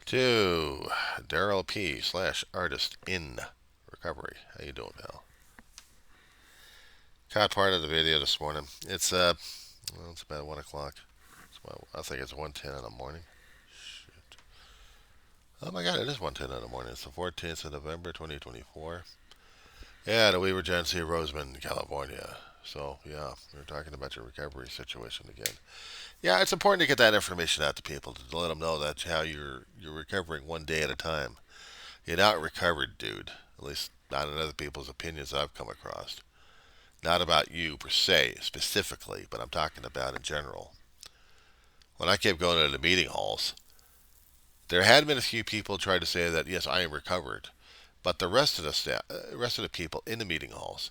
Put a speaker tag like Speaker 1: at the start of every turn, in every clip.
Speaker 1: to Daryl P / artist in recovery. How you doing, pal? Caught part of the video this morning. It's about 1 o'clock. I think it's 1:10 in the morning. Shit. Oh my God, it is 1:10 in the morning. It's the 14th of November, 2024. Yeah, the Weaver Genesee, Roseman, California. So yeah, we're talking about your recovery situation again. Yeah, it's important to get that information out to people to let them know that how you're recovering one day at a time. You're not recovered, dude. At least not in other people's opinions I've come across. Not about you per se, specifically, but I'm talking about in general. When I kept going to the meeting halls, there had been a few people try to say that yes, I am recovered, but the rest of the rest of the people in the meeting halls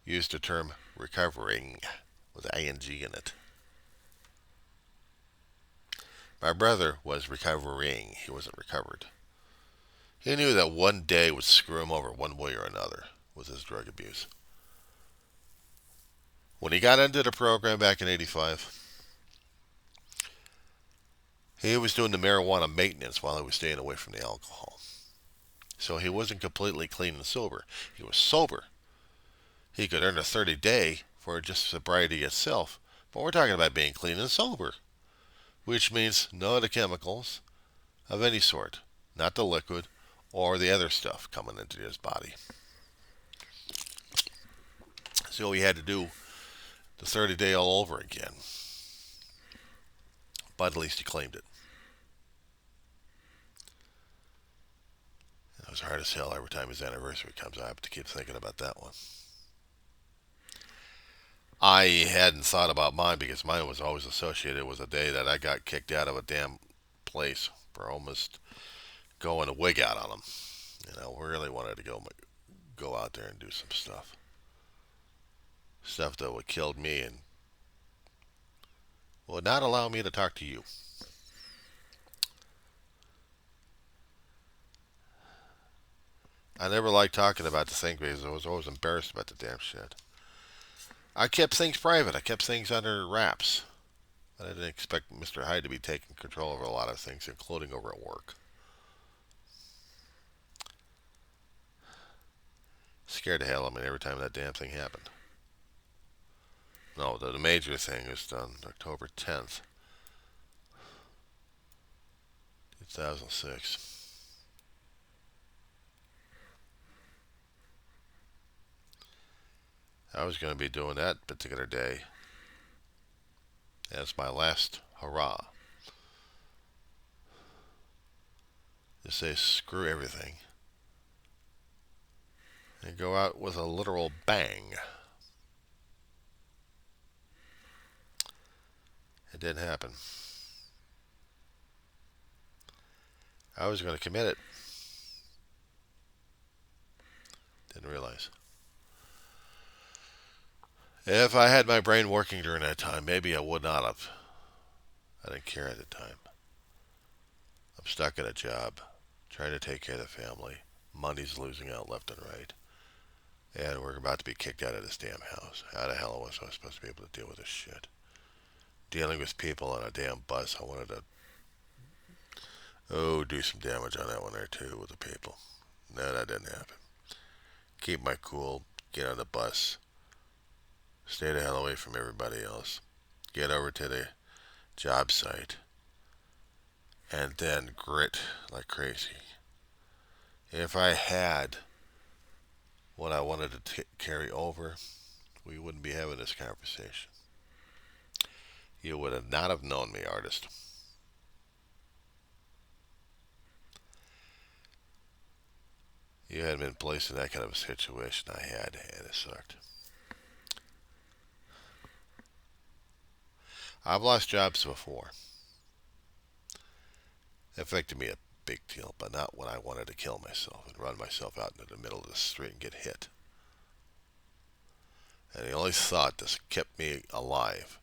Speaker 1: used the term recovering with ing in it. My brother was recovering. He wasn't recovered. He knew that one day would screw him over one way or another with his drug abuse. When he got into the program back in '85, he was doing the marijuana maintenance while he was staying away from the alcohol. So he wasn't completely clean and sober. He was sober. He could earn a 30-day for just sobriety itself. But we're talking about being clean and sober, which means no other chemicals of any sort, not the liquid or the other stuff coming into his body. So he had to do the 30-day all over again. But at least he claimed it. It was hard as hell every time his anniversary comes. I have to keep thinking about that one. I hadn't thought about mine because mine was always associated with the day that I got kicked out of a damn place for almost going a wig out on them. Really wanted to go out there and do some stuff that would kill me and would not allow me to talk to you. I never liked talking about the thing because I was always embarrassed about the damn shit. I kept things private. I kept things under wraps. I didn't expect Mr. Hyde to be taking control over a lot of things, including over at work. Scared the hell out of me every time that damn thing happened. No, the major thing was done October 10th, 2006. I was going to be doing that particular day as my last hurrah. To say screw everything and go out with a literal bang. It didn't happen. I was going to commit it. Didn't realize. If I had my brain working during that time, maybe I would not have. I didn't care at the time. I'm stuck at a job, trying to take care of the family. Money's losing out left and right. And we're about to be kicked out of this damn house. How the hell was I supposed to be able to deal with this shit? Dealing with people on a damn bus. I wanted to, do some damage on that one there too with the people. No, that didn't happen. Keep my cool, get on the bus, stay the hell away from everybody else, get over to the job site, and then grit like crazy. If I had what I wanted to carry over, we wouldn't be having this conversation. You would have not have known me, artist. You hadn't been placed in that kind of a situation I had, and it sucked. I've lost jobs before. It affected me a big deal, but not when I wanted to kill myself and run myself out into the middle of the street and get hit. And the only thought that kept me alive,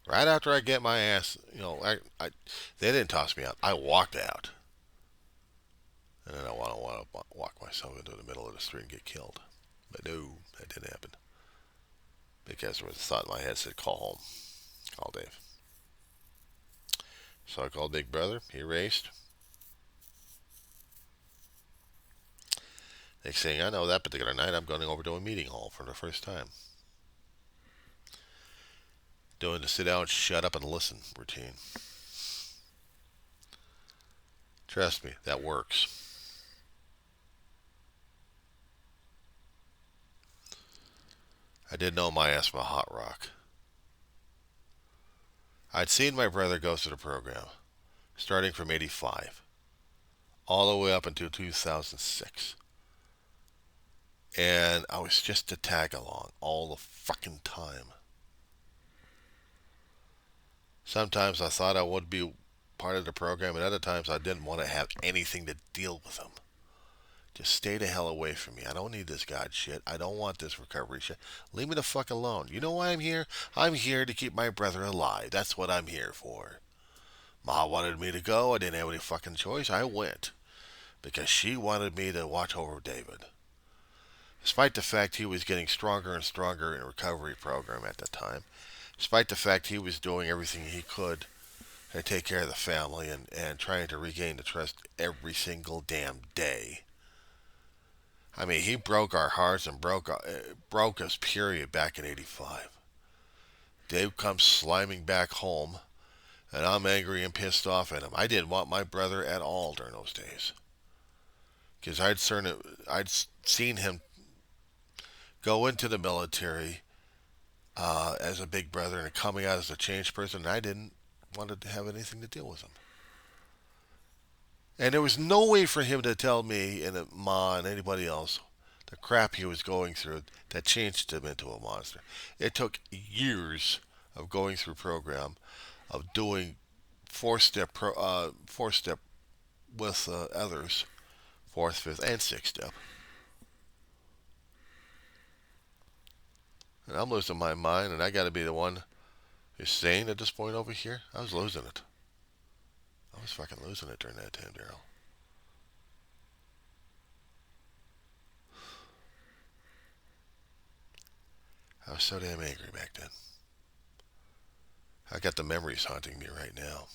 Speaker 1: right after I get my ass, they didn't toss me out. I walked out. And then I want to walk myself into the middle of the street and get killed. But no, that didn't happen. Because there was a thought in my head that said, call home. Call Dave. So I called Big Brother. He raced. Next thing I know, that particular night, I'm going over to a meeting hall for the first time. Doing the sit down, shut up, and listen routine. Trust me, that works. I did know my ass from a hot rock. I'd seen my brother go through the program, starting from 85, all the way up until 2006. And I was just to tag along all the fucking time. Sometimes I thought I would be part of the program, and other times I didn't want to have anything to deal with him. Just stay the hell away from me. I don't need this God shit. I don't want this recovery shit. Leave me the fuck alone. You know why I'm here? I'm here to keep my brother alive. That's what I'm here for. Ma wanted me to go. I didn't have any fucking choice. I went. Because she wanted me to watch over David. Despite the fact he was getting stronger and stronger in a recovery program at the time. Despite the fact he was doing everything he could to take care of the family and trying to regain the trust every single damn day. I mean, he broke our hearts and broke us, period, back in 85. Dave comes sliming back home, and I'm angry and pissed off at him. I didn't want my brother at all during those days. Because I'd seen him go into the military as a big brother and coming out as a changed person, and I didn't want to have anything to deal with him. And there was no way for him to tell me and Ma and anybody else the crap he was going through that changed him into a monster. It took years of going through program, of doing four-step with others, fourth, fifth, and sixth step. And I'm losing my mind, and I got to be the one who's sane at this point over here. I was losing it. I was fucking losing it during that time, Daryl. I was so damn angry back then. I got the memories haunting me right now.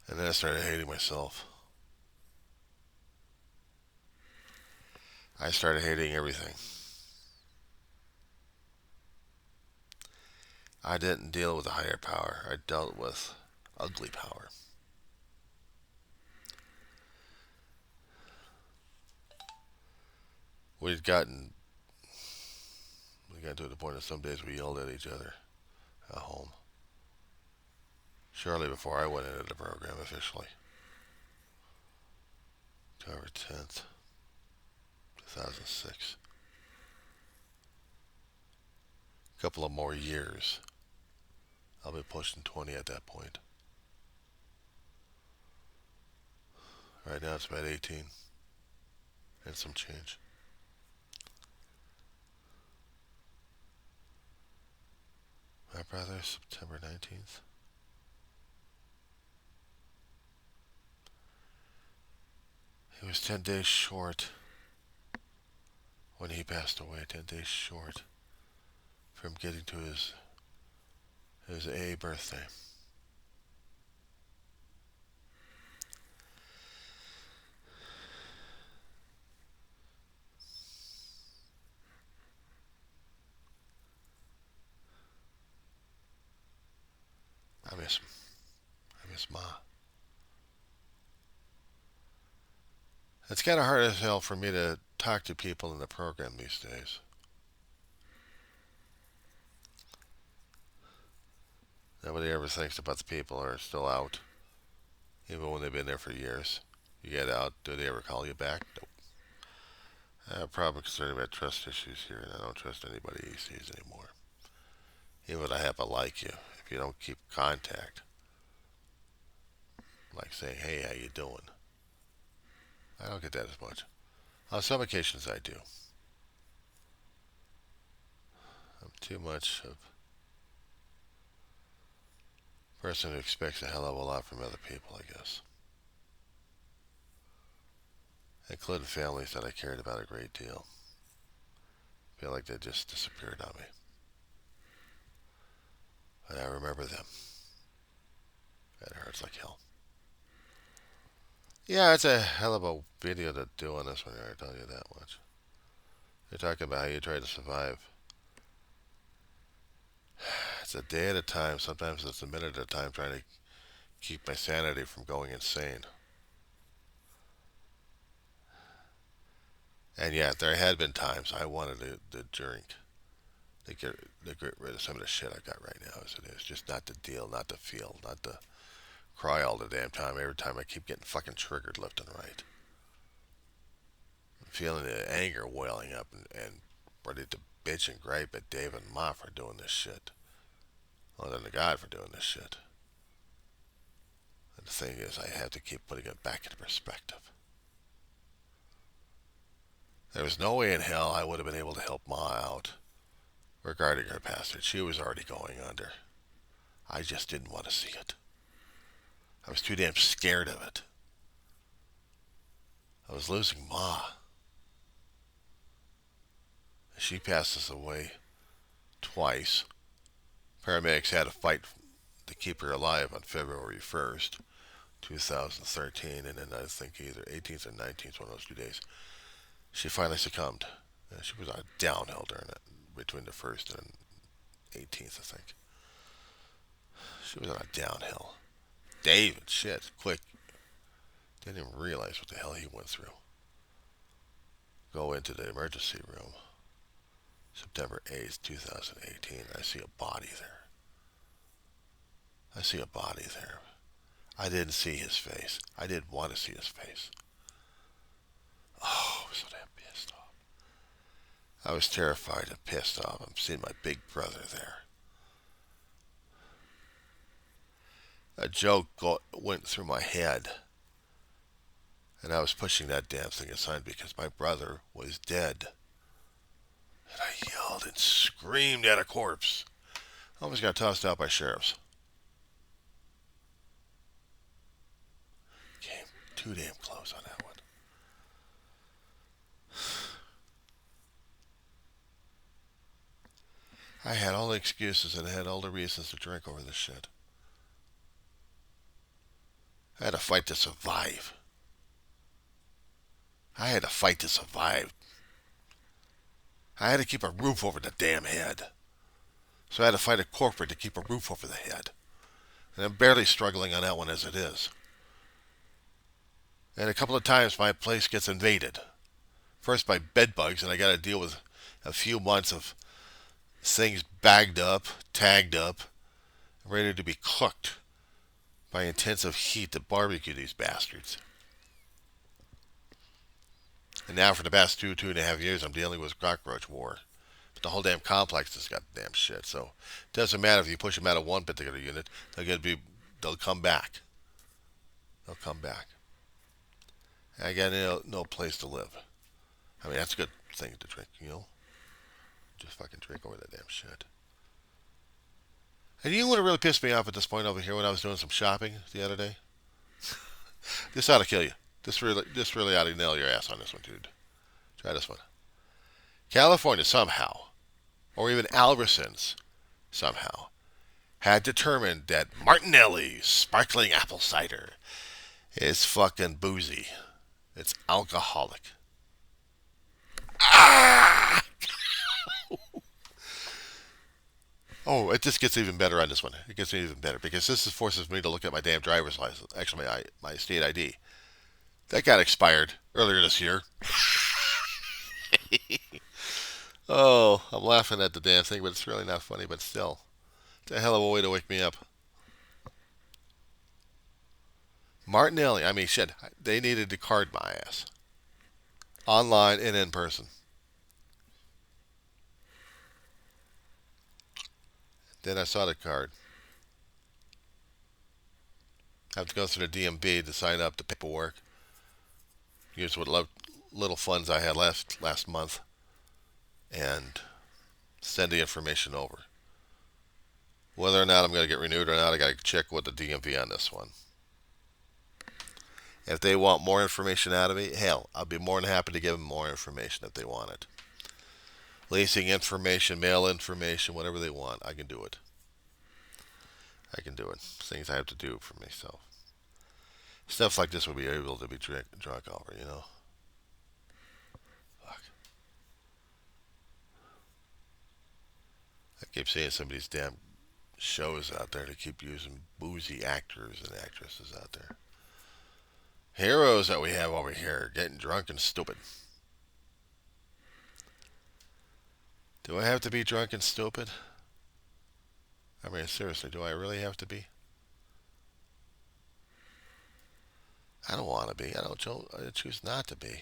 Speaker 1: And then I started hating myself. I started hating everything. I didn't deal with a higher power. I dealt with ugly power. We got to the point that some days we yelled at each other at home. Shortly before I went into the program officially. October 10th, 2006. A couple of more years. I'll be pushing 20 at that point. Right now it's about 18 and some change. My brother, September 19th. He was 10 days short when he passed away. 10 days short from getting to his A birthday. I miss him. I miss Ma. It's kind of hard as hell for me to talk to people in the program these days. Nobody ever thinks about the people who are still out, even when they've been there for years. You get out, do they ever call you back? Nope. I'm probably concerned about trust issues here, and I don't trust anybody these days anymore. Even if I happen to like you, if you don't keep contact, like saying, "Hey, how you doing?" I don't get that as much. On some occasions, I do. I'm too much of a person who expects a hell of a lot from other people, I guess. Including families that I cared about a great deal. I feel like they just disappeared on me. But I remember them. And it hurts like hell. Yeah, it's a hell of a video to do on this one. I tell you that much. They're talking about how you try to survive. It's a day at a time. Sometimes it's a minute at a time, trying to keep my sanity from going insane. And yet, there had been times I wanted to drink to get rid of some of the shit I've got right now as it is. Just not to deal, not to feel, not to cry all the damn time. Every time I keep getting fucking triggered left and right. I'm feeling the anger welling up and ready to bitch and gripe at Dave and Ma for doing this shit. Other than the God for doing this shit. And the thing is, I have to keep putting it back into perspective. There was no way in hell I would have been able to help Ma out regarding her passage. She was already going under. I just didn't want to see it. I was too damn scared of it. I was losing Ma. She passes away twice. Paramedics had to fight to keep her alive on February 1st, 2013, and then I think either 18th or 19th, one of those 2 days, she finally succumbed. She was on a downhill during it, between the 1st and 18th, I think. She was on a downhill. David, shit, quick. Didn't even realize what the hell he went through. Go into the emergency room. September 8th, 2018. I see a body there. I see a body there. I didn't see his face. I didn't want to see his face. Oh, I was so damn pissed off. I was terrified and pissed off. I'm seeing my big brother there. A joke went through my head. And I was pushing that damn thing aside because my brother was dead. And I yelled and screamed at a corpse. I almost got tossed out by sheriffs. Came too damn close on that one. I had all the excuses and I had all the reasons to drink over this shit. I had to fight to survive. I had to fight to survive. I had to keep a roof over the damn head. So I had to fight a corporate to keep a roof over the head. And I'm barely struggling on that one as it is. And a couple of times my place gets invaded. First by bed bugs, and I got to deal with a few months of things bagged up, tagged up, ready to be cooked by intensive heat to barbecue these bastards. And now for the past two and a half years, I'm dealing with cockroach war. But the whole damn complex has got damn shit. So it doesn't matter if you push them out of one particular unit, they'll come back. They'll come back. And I got no place to live. I mean, that's a good thing to drink, you know? Just fucking drink over that damn shit. And you know what really pissed me off at this point over here when I was doing some shopping the other day? This ought to kill you. This really ought to nail your ass on this one, dude. Try this one. California somehow, or even Albertsons somehow, had determined that Martinelli's sparkling apple cider is fucking boozy. It's alcoholic. Ah! Oh, it just gets even better on this one. It gets even better because this forces me to look at my damn driver's license. Actually, my state ID. That got expired earlier this year. Oh, I'm laughing at the damn thing, but it's really not funny, but still. It's a hell of a way to wake me up. Martinelli, I mean, shit, they needed to card my ass. Online and in person. Then I saw the card. I have to go through the DMV to sign up the paperwork. Use what little funds I had left last month. And send the information over. Whether or not I'm going to get renewed or not, I got to check with the DMV on this one. If they want more information out of me, hell, I'll be more than happy to give them more information if they want it. Leasing information, mail information, whatever they want, I can do it. I can do it. Things I have to do for myself. Stuff like this would be able to be drunk over, you know? Fuck. I keep seeing some of these damn shows out there to keep using boozy actors and actresses out there. Heroes that we have over here getting drunk and stupid. Do I have to be drunk and stupid? I mean, seriously, do I really have to be? I don't want to be. I choose not to be.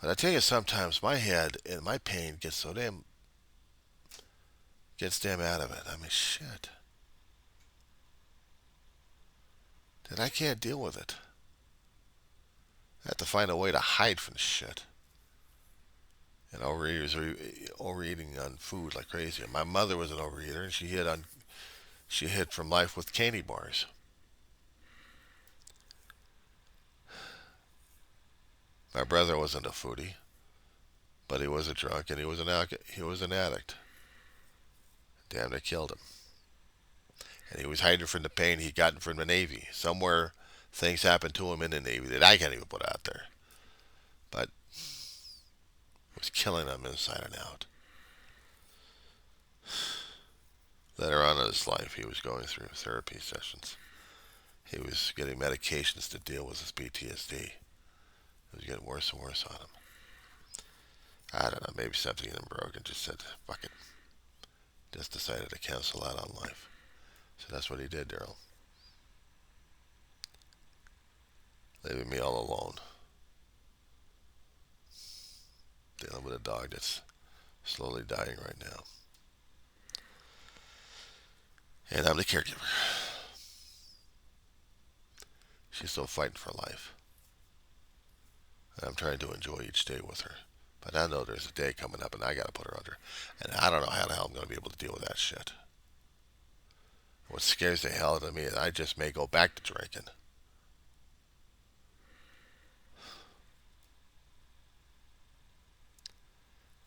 Speaker 1: But I tell you, sometimes my head and my pain gets damn out of it. I mean, shit. That I can't deal with it. I have to find a way to hide from shit. And overeating on food like crazy. My mother was an overeater, and she hid from life with candy bars. My brother wasn't a foodie, but he was a drunk and he was an addict. Damn, they killed him. And he was hiding from the pain he'd gotten from the Navy. Somewhere things happened to him in the Navy that I can't even put out there. But it was killing him inside and out. Later on in his life, he was going through therapy sessions. He was getting medications to deal with his PTSD. It was getting worse and worse on him. I don't know, maybe something in him broke and just said, fuck it. Just decided to cancel out on life. So that's what he did, Daryl. Leaving me all alone. Dealing with a dog that's slowly dying right now. And I'm the caregiver. She's still fighting for life. And I'm trying to enjoy each day with her. But I know there's a day coming up and I gotta put her under. And I don't know how the hell I'm gonna be able to deal with that shit. What scares the hell out of me is I just may go back to drinking.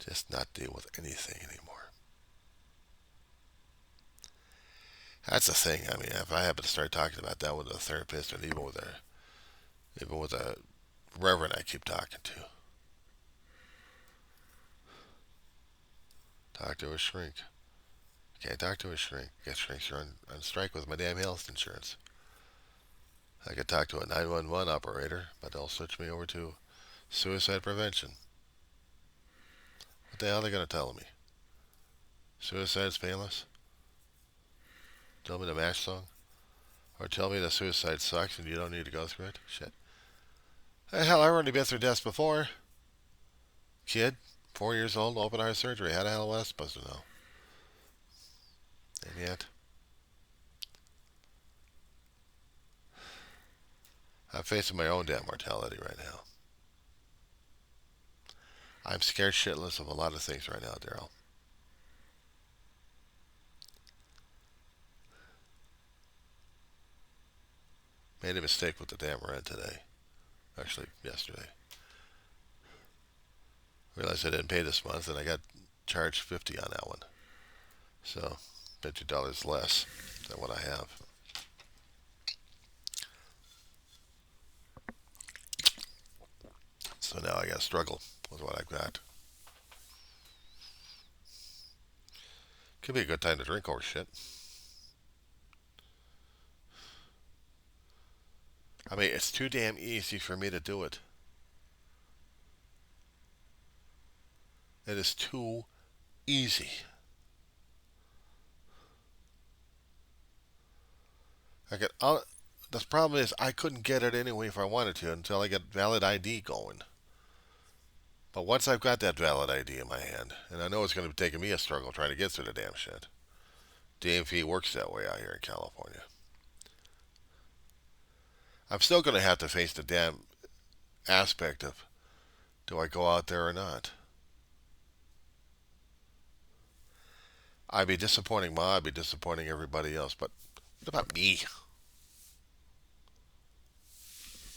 Speaker 1: Just not deal with anything anymore. That's the thing. I mean, if I happen to start talking about that with a therapist and even with a reverend I keep talking to, talk to a shrink. Can't talk to a shrink. Guess shrinks are on strike with my damn health insurance. I could talk to a 911 operator, but they'll switch me over to suicide prevention. What the hell are they going to tell me? Suicide's painless? Tell me the MASH song? Or tell me that suicide sucks and you don't need to go through it? Shit. Hell, I've already been through deaths before. Kid, 4 years old, open heart surgery. How the hell was I supposed to know? And yet, I'm facing my own damn mortality right now. I'm scared shitless of a lot of things right now, Daryl. Made a mistake with the damn rent today. Actually, yesterday. Realized I didn't pay this month and I got charged $50 on that one. So, $50 less than what I have. So now I gotta struggle with what I've got. Could be a good time to drink over shit. I mean, it's too damn easy for me to do it. It is too easy. The problem is I couldn't get it anyway if I wanted to until I get valid ID going. But once I've got that valid ID in my hand, and I know it's going to be taking me a struggle trying to get through the damn shit. DMV works that way out here in California. I'm still going to have to face the damn aspect of, do I go out there or not? I'd be disappointing Ma, I'd be disappointing everybody else, but what about me?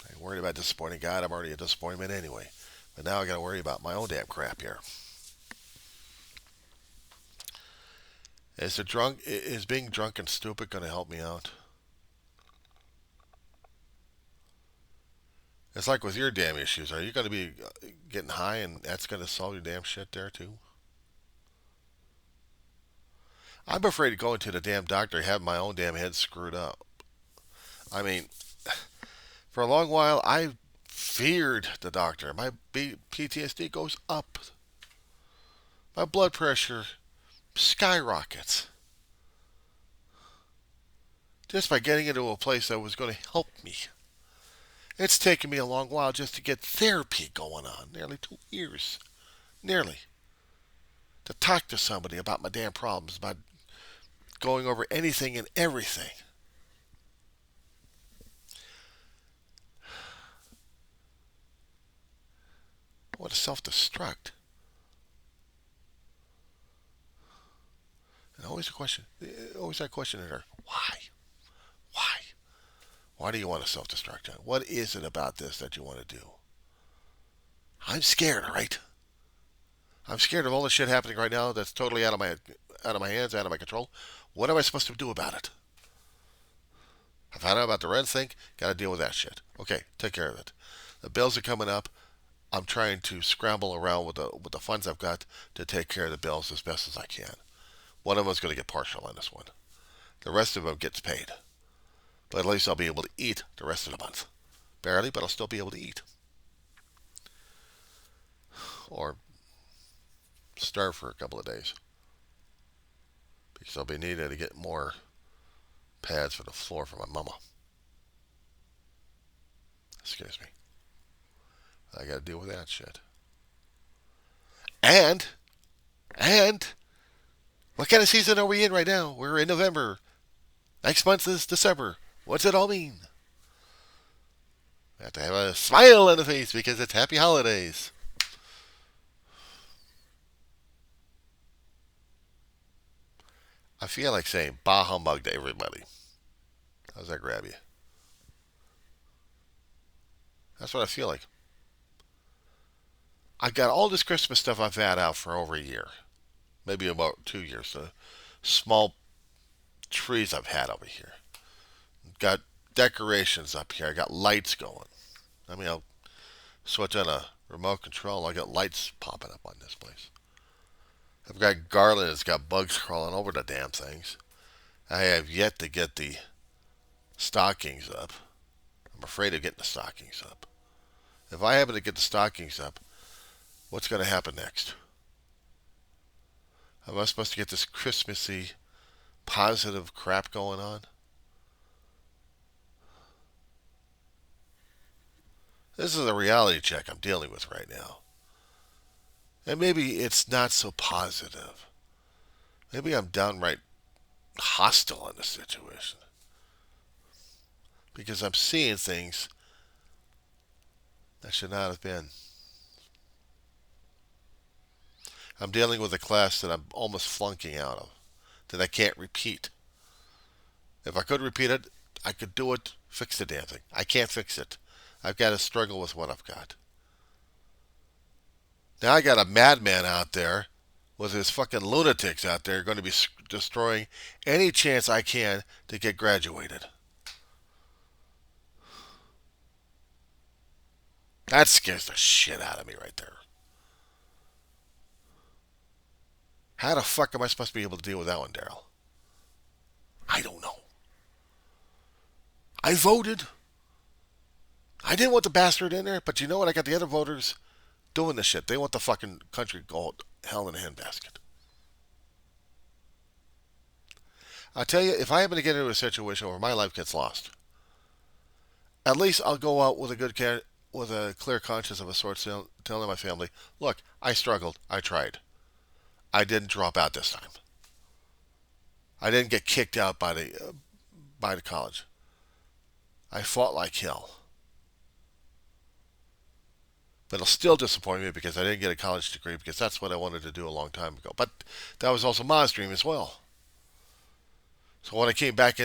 Speaker 1: I ain't worried about disappointing God, I'm already a disappointment anyway. But now I gotta worry about my own damn crap here. Is being drunk and stupid gonna help me out? It's like with your damn issues. Are you going to be getting high and that's going to solve your damn shit there too? I'm afraid of going to the damn doctor and having my own damn head screwed up. I mean, for a long while, I feared the doctor. My PTSD goes up. My blood pressure skyrockets. Just by getting into a place that was going to help me. It's taken me a long while just to get therapy going on. Nearly 2 years. Nearly. To talk to somebody about my damn problems, about going over anything and everything. What a self-destruct. And always a question. Always that question in her. Why? Why? Why do you want to self-destruct, John? What is it about this that you want to do? I'm scared, all right? I'm scared of all the shit happening right now that's totally out of my hands, out of my control. What am I supposed to do about it? I found out about the rent thing. Got to deal with that shit. Okay, take care of it. The bills are coming up. I'm trying to scramble around with the funds I've got to take care of the bills as best as I can. One of them's going to get partial on this one. The rest of them gets paid. But at least I'll be able to eat the rest of the month. Barely, but I'll still be able to eat. Or starve for a couple of days. Because I'll be needing to get more pads for the floor for my mama. Excuse me. I got to deal with that shit. And, what kind of season are we in right now? We're in November. Next month is December. What's it all mean? I have to have a smile on the face because it's happy holidays. I feel like saying bah humbug to everybody. How's that grab you? That's what I feel like. I got all this Christmas stuff I've had out for over a year. Maybe about 2 years. The small trees I've had over here. Got decorations up here. I got lights going. I mean, I'll switch on a remote control. I got lights popping up on this place. I've got garland that's got bugs crawling over the damn things. I have yet to get the stockings up. I'm afraid of getting the stockings up. If I happen to get the stockings up, what's going to happen next? Am I supposed to get this Christmassy, positive crap going on? This is a reality check I'm dealing with right now. And maybe it's not so positive. Maybe I'm downright hostile in this situation. Because I'm seeing things that should not have been. I'm dealing with a class that I'm almost flunking out of, that I can't repeat. If I could repeat it, I could do it, fix the damn thing. I can't fix it. I've got to struggle with what I've got. Now I got a madman out there with his fucking lunatics out there going to be destroying any chance I can to get graduated. That scares the shit out of me right there. How the fuck am I supposed to be able to deal with that one, Daryl? I don't know. I voted. I didn't want the bastard in there, but you know what? I got the other voters doing this shit. They want the fucking country to go hell in a handbasket. I tell you, if I happen to get into a situation where my life gets lost, at least I'll go out with a clear conscience of a sort, telling my family, look, I struggled. I tried. I didn't drop out this time. I didn't get kicked out by the college. I fought like hell. But it'll still disappoint me because I didn't get a college degree because that's what I wanted to do a long time ago. But that was also Ma's dream as well. So when I came back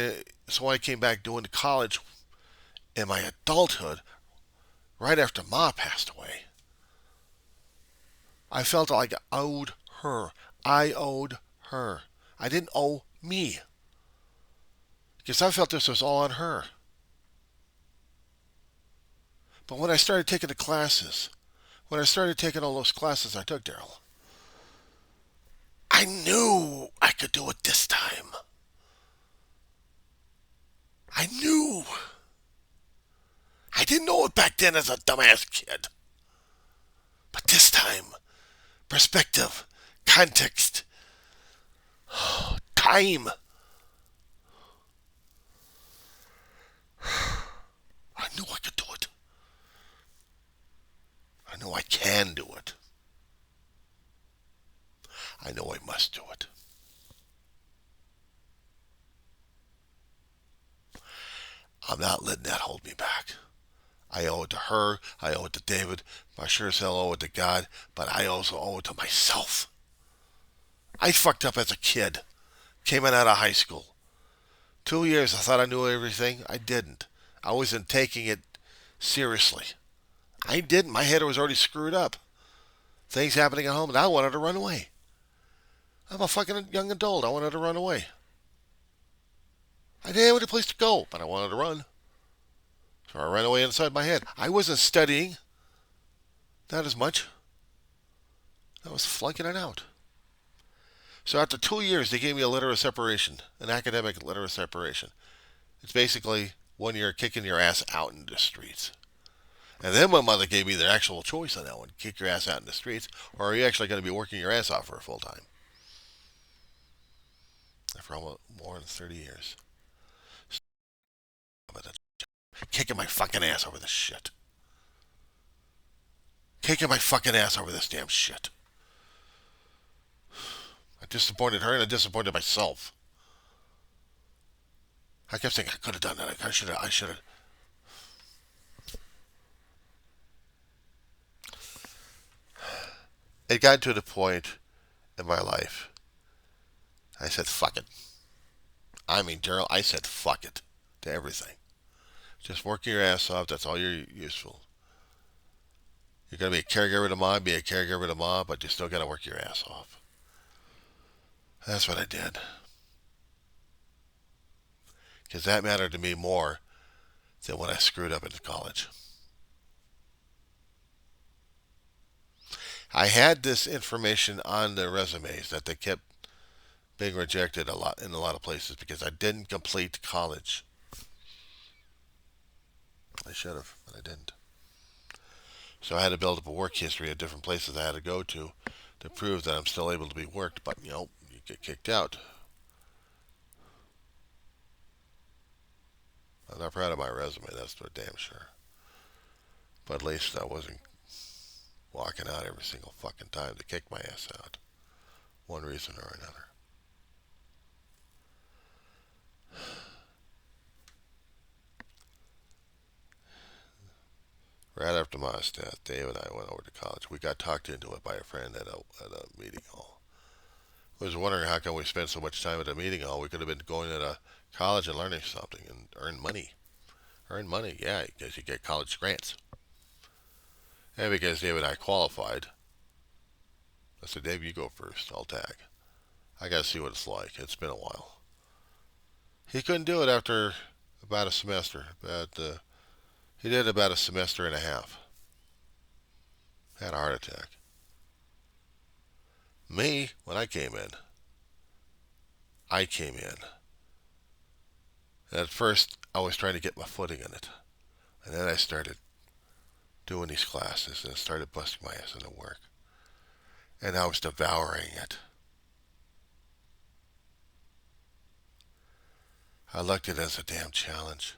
Speaker 1: doing college in my adulthood, right after Ma passed away, I felt like I owed her. I owed her. I didn't owe me. Because I felt this was all on her. But when I started taking the classes, when I started taking all those classes I took, Daryl, I knew I could do it this time. I knew. I didn't know it back then as a dumbass kid. But this time, perspective, context, time. I knew I could do it. I know I can do it. I know I must do it. I'm not letting that hold me back. I owe it to her. I owe it to David. I sure as hell owe it to God. But I also owe it to myself. I fucked up as a kid. Came in out of high school. 2 years I thought I knew everything. I didn't. I wasn't taking it seriously. I didn't. My head was already screwed up. Things happening at home, and I wanted to run away. I'm a fucking young adult. I wanted to run away. I didn't have any place to go, but I wanted to run. So I ran away inside my head. I wasn't studying. Not as much. I was flunking it out. So after 2 years, they gave me a letter of separation, an academic letter of separation. It's basically 1 year kicking your ass out in the streets. And then my mother gave me the actual choice on that one. Kick your ass out in the streets, or are you actually going to be working your ass off for a full time? For almost more than 30 years. Kicking my fucking ass over this shit. Kicking my fucking ass over this damn shit. I disappointed her and I disappointed myself. I kept saying I could have done that. I should have. It got to the point in my life. I said, fuck it. I mean, Daryl, I said, fuck it to everything. Just work your ass off. That's all you're useful. You're going to be a caregiver to mom, be a caregiver to mom, but you still got to work your ass off. That's what I did. Because that mattered to me more than when I screwed up in college. I had this information on the resumes that they kept being rejected a lot in a lot of places because I didn't complete college. I should have, but I didn't. So I had to build up a work history at different places I had to go to prove that I'm still able to be worked. But, you get kicked out. I'm not proud of my resume, that's for damn sure. But at least I wasn't walking out every single fucking time to kick my ass out. One reason or another. Right after Ma's death, Dave and I went over to college. We got talked into it by a friend at a meeting hall. I was wondering how come we spent so much time at a meeting hall. We could have been going to a college and learning something and earn money. Earn money, yeah, because you get college grants. And because Dave and I qualified, I said, Dave, you go first. I'll tag. I got to see what it's like. It's been a while. He couldn't do it after about a semester. He did about a semester and a half. Had a heart attack. Me, when I came in. And at first, I was trying to get my footing in it. And then I started doing these classes and started busting my ass into work. And I was devouring it. I looked at it as a damn challenge.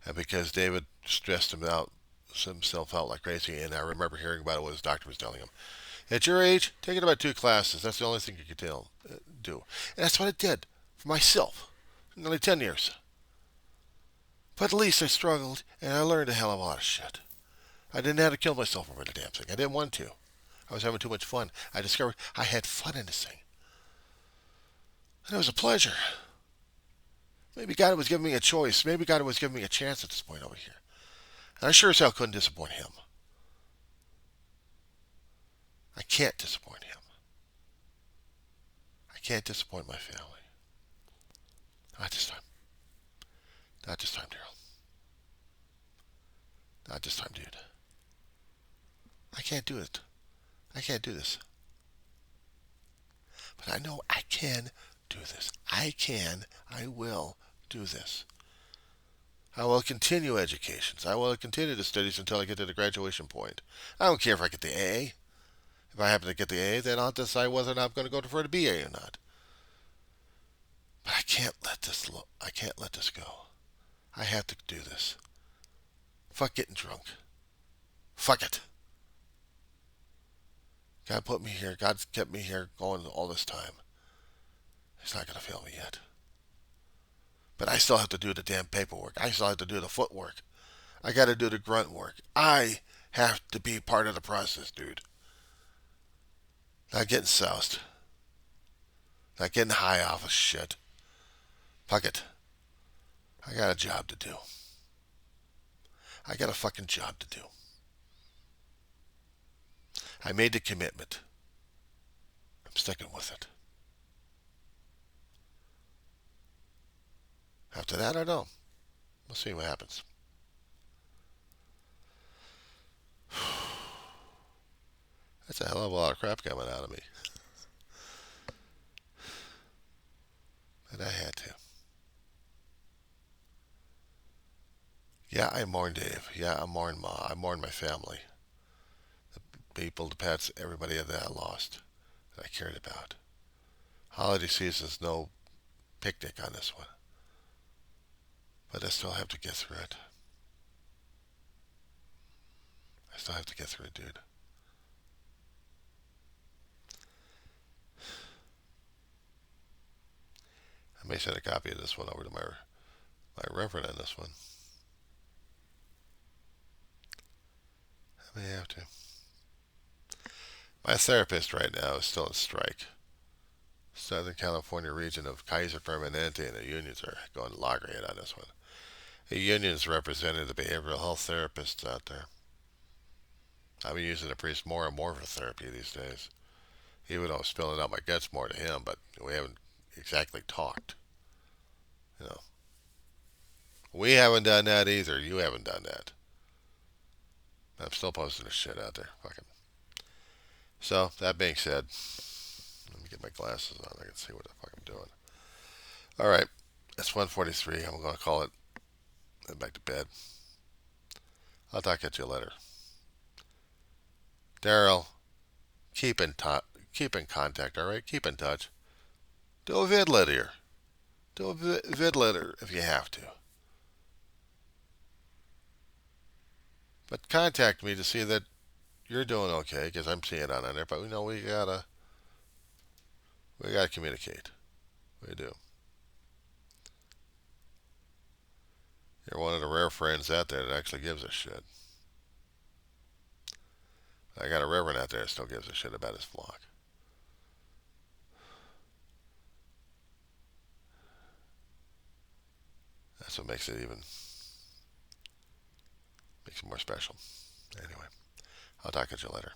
Speaker 1: And because David stressed himself out like crazy, and I remember hearing about it what his doctor was telling him. At your age, take it about 2 classes. That's the only thing you could do. And that's what I did for myself. Nearly 10 years. But at least I struggled, and I learned a hell of a lot of shit. I didn't have to kill myself over the damn thing. I didn't want to. I was having too much fun. I discovered I had fun in this thing. And it was a pleasure. Maybe God was giving me a choice. Maybe God was giving me a chance at this point over here. And I sure as hell couldn't disappoint him. I can't disappoint him. I can't disappoint my family. Not this time. Not this time, Daryl. Not this time, dude. I can't do it. I can't do this. But I know I can do this. I can. I will do this. I will continue educations. I will continue the studies until I get to the graduation point. I don't care if I get the A. If I happen to get the A, then I'll decide whether or not I'm going to go for the BA or not. But I can't let this. I can't let this go. I have to do this. Fuck getting drunk. Fuck it. God put me here. God's kept me here going all this time. He's not going to fail me yet. But I still have to do the damn paperwork. I still have to do the footwork. I got to do the grunt work. I have to be part of the process, dude. Not getting soused. Not getting high off of shit. Fuck it. I got a job to do. I got a fucking job to do. I made the commitment. I'm sticking with it. After that, I don't know. We'll see what happens. That's a hell of a lot of crap coming out of me. But I had to. Yeah, I mourn Dave. Yeah, I mourn Ma. I mourn my family. The people, the pets, everybody that I lost, that I cared about. Holiday season's no picnic on this one. But I still have to get through it. I still have to get through it, dude. I may send a copy of this one over to my reverend on this one. I may have to. My therapist right now is still on strike. Southern California region of Kaiser Permanente and the unions are going loggerhead on this one. The unions represented the behavioral health therapists out there. I've been using the priest more and more for therapy these days. Even though I'm spilling out my guts more to him, but we haven't exactly talked. You know, we haven't done that either. You haven't done that. I'm still posting this shit out there. Fucking. So that being said, let me get my glasses on. I can see what the fuck I'm doing. All right, it's 1:43. I'm gonna call it. Head back to bed. I'll talk at you later. Daryl, keep in contact. All right, keep in touch. Do a vid letter. Do a vid letter if you have to. But contact me to see that you're doing okay, because I'm seeing it on there. But we gotta communicate. We do. You're one of the rare friends out there that actually gives a shit. I got a reverend out there that still gives a shit about his flock. That's what makes it more special. Anyway, I'll talk to you later.